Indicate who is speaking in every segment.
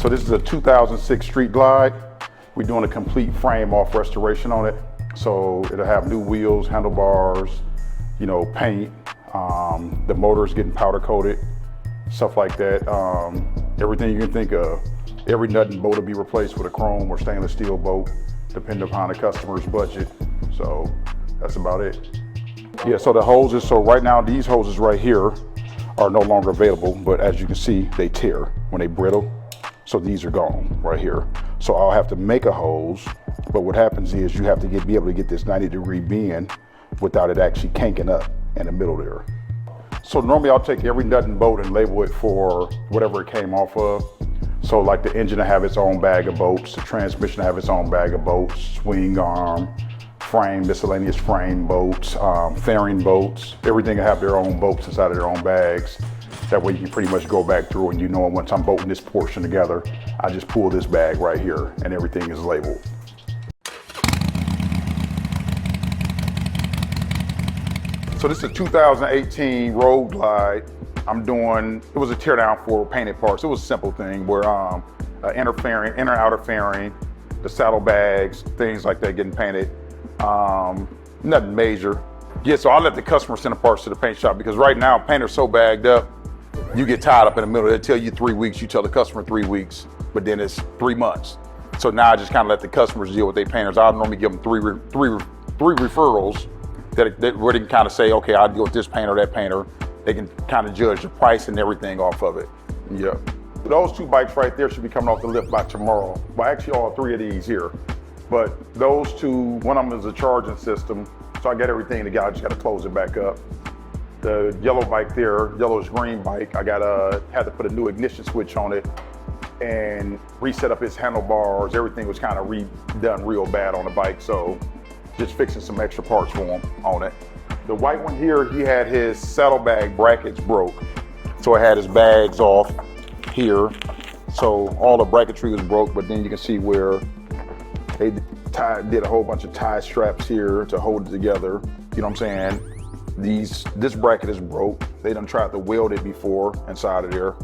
Speaker 1: So this is a 2006 Street Glide. We're doing a complete frame off restoration on it. So it'll have new wheels, handlebars, you know, paint. The motor's getting powder coated, stuff like that. Everything you can think of. Every nut and bolt will be replaced with a chrome or stainless steel bolt, depending upon the customer's budget. So that's about it. Yeah, so the hoses, so right now these hoses right here are no longer available, but as you can see, they tear when they brittle. So these are gone right here. So I'll have to make a hose, but what happens is you have to be able to get this 90-degree bend without it actually kanking up in the middle there. So normally I'll take every nut and bolt and label it for whatever it came off of. So like the engine will have its own bag of bolts, the transmission will have its own bag of bolts, swing arm, frame, miscellaneous frame bolts, fairing bolts. Everything will have their own bolts inside of their own bags. That way you can pretty much go back through and you know once I'm bolting this portion together, I just pull this bag right here and everything is labeled. So this is a 2018 Road Glide. It was a tear down for painted parts. It was a simple thing where inner outer fairing, the saddlebags, things like that getting painted. Nothing major. Yeah, so I'll let the customer send the parts to the paint shop because right now painters so bagged up, you get tied up in the middle. They tell you 3 weeks, you tell the customer 3 weeks, but then it's 3 months. So now I just kind of let the customers deal with their painters. I'll normally give them three referrals where they can kind of say, okay, I'll deal with this painter, that painter. They can kind of judge the price and everything off of it. Yeah. Those 2 bikes right there should be coming off the lift by tomorrow. Well, actually all 3 of these here. But those 2, one of them is a charging system. So I got everything together, I just gotta close it back up. The yellow bike there, yellowish green bike, I had to put a new ignition switch on it and reset up its handlebars. Everything was kind of redone real bad on the bike. So just fixing some extra parts for him on it. The white one here, he had his saddlebag brackets broke. So I had his bags off here. So all the bracketry was broke, but then you can see where they did a whole bunch of tie straps here to hold it together. You know what I'm saying? This bracket is broke. They done tried to weld it before inside of there.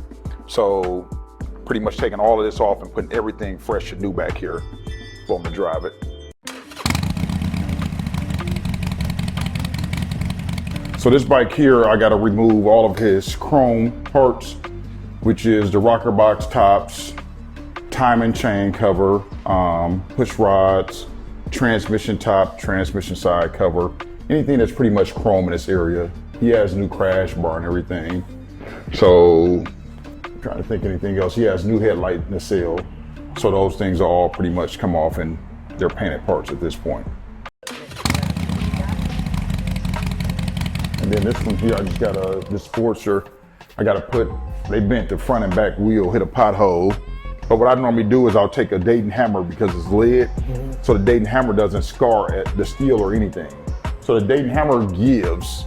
Speaker 1: So pretty much taking all of this off and putting everything fresh and new back here for them to drive it. So this bike here, I gotta remove all of his chrome parts, which is the rocker box tops, timing chain cover, push rods, transmission top, transmission side cover, anything that's pretty much chrome in this area. He has new crash bar and everything. So, I'm trying to think anything else. He has new headlight nacelle. So those things are all pretty much come off and they're painted parts at this point. And then this one here, I just got this Sportster. They bent the front and back wheel, hit a pothole. But what I normally do is I'll take a Dayton hammer because it's lead. So the Dayton hammer doesn't scar at the steel or anything. So the Dayton hammer gives.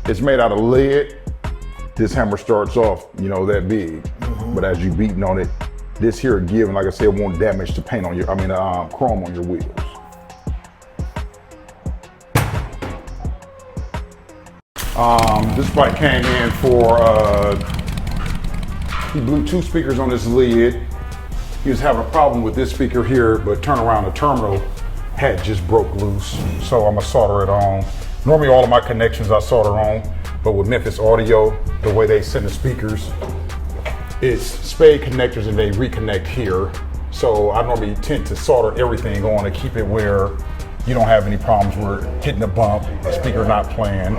Speaker 1: It's made out of lead. This hammer starts off, you know, that big. But as you beating on it, this here give, and like I said, it won't damage the paint on chrome on your wheels. This bike came in for, he blew 2 speakers on this lid. He was having a problem with this speaker here, but turn around, the terminal had just broke loose. So I'm gonna solder it on. Normally all of my connections I solder on, but with Memphis Audio, the way they send the speakers, it's spade connectors and they reconnect here. So I normally tend to solder everything on to keep it where you don't have any problems with hitting a bump, a speaker not playing.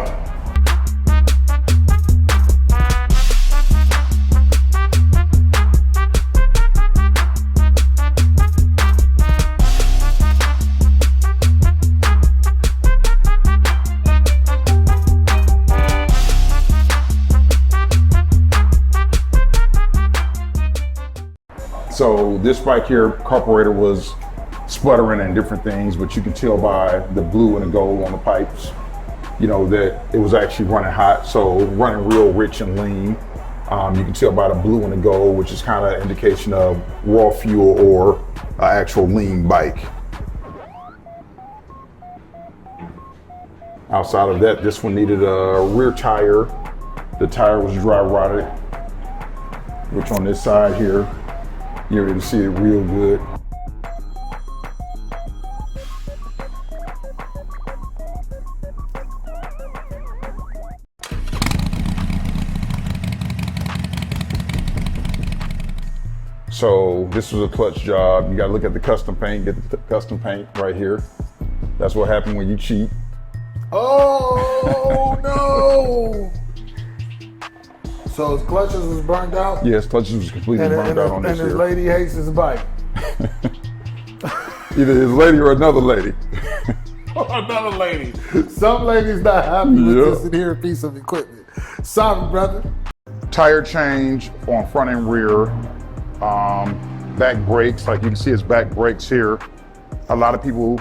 Speaker 1: So this bike here, carburetor was sputtering and different things, but you can tell by the blue and the gold on the pipes, you know, that it was actually running hot. So running real rich and lean. You can tell by the blue and the gold, which is kind of an indication of raw fuel or an actual lean bike. Outside of that, this one needed a rear tire. The tire was dry rotted, which on this side here, You're able to see it real good. So this was a clutch job. You gotta look at the custom paint, get the custom paint right here. That's what happened when you cheat.
Speaker 2: Oh, no. So his clutches was burnt out?
Speaker 1: Yes, clutches was completely burnt out on this
Speaker 2: And his
Speaker 1: here.
Speaker 2: lady hates his bike.
Speaker 1: Either his lady or another lady.
Speaker 2: Another lady. Some lady's not happy with this inherent piece of equipment. Sorry, brother.
Speaker 1: Tire change on front and rear. Back brakes, like you can see his back brakes here. A lot of people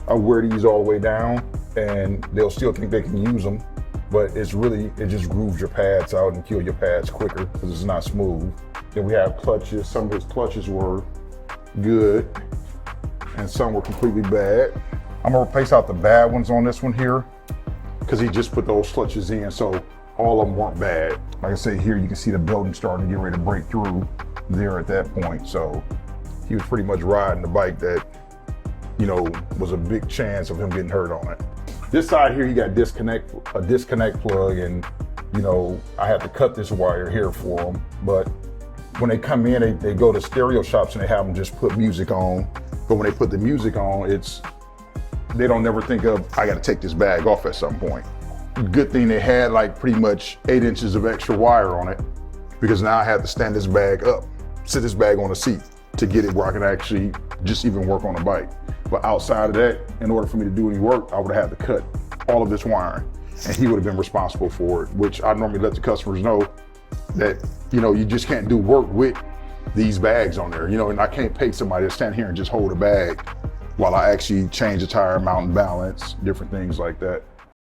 Speaker 1: wear these all the way down and they'll still think they can use them, but it just grooves your pads out and kill your pads quicker because it's not smooth. Then we have clutches. Some of his clutches were good and some were completely bad. I'm gonna replace out the bad ones on this one here because he just put those clutches in, so all of them weren't bad. Like I say here, you can see the building starting to get ready to break through there at that point. So he was pretty much riding the bike that, you know, was a big chance of him getting hurt on it. This side here, he got a disconnect plug, and you know, I had to cut this wire here for him. But when they come in, they go to stereo shops and they have them just put music on. But when they put the music on, they don't never think of, I gotta take this bag off at some point. Good thing they had like pretty much 8 inches of extra wire on it, because now I had to stand this bag up, sit this bag on a seat to get it where I can actually just even work on a bike. But outside of that, in order for me to do any work, I would have had to cut all of this wiring, and he would have been responsible for it, which I normally let the customers know that, you know, you just can't do work with these bags on there, you know, and I can't pay somebody to stand here and just hold a bag while I actually change the tire, mount and balance, different things like that.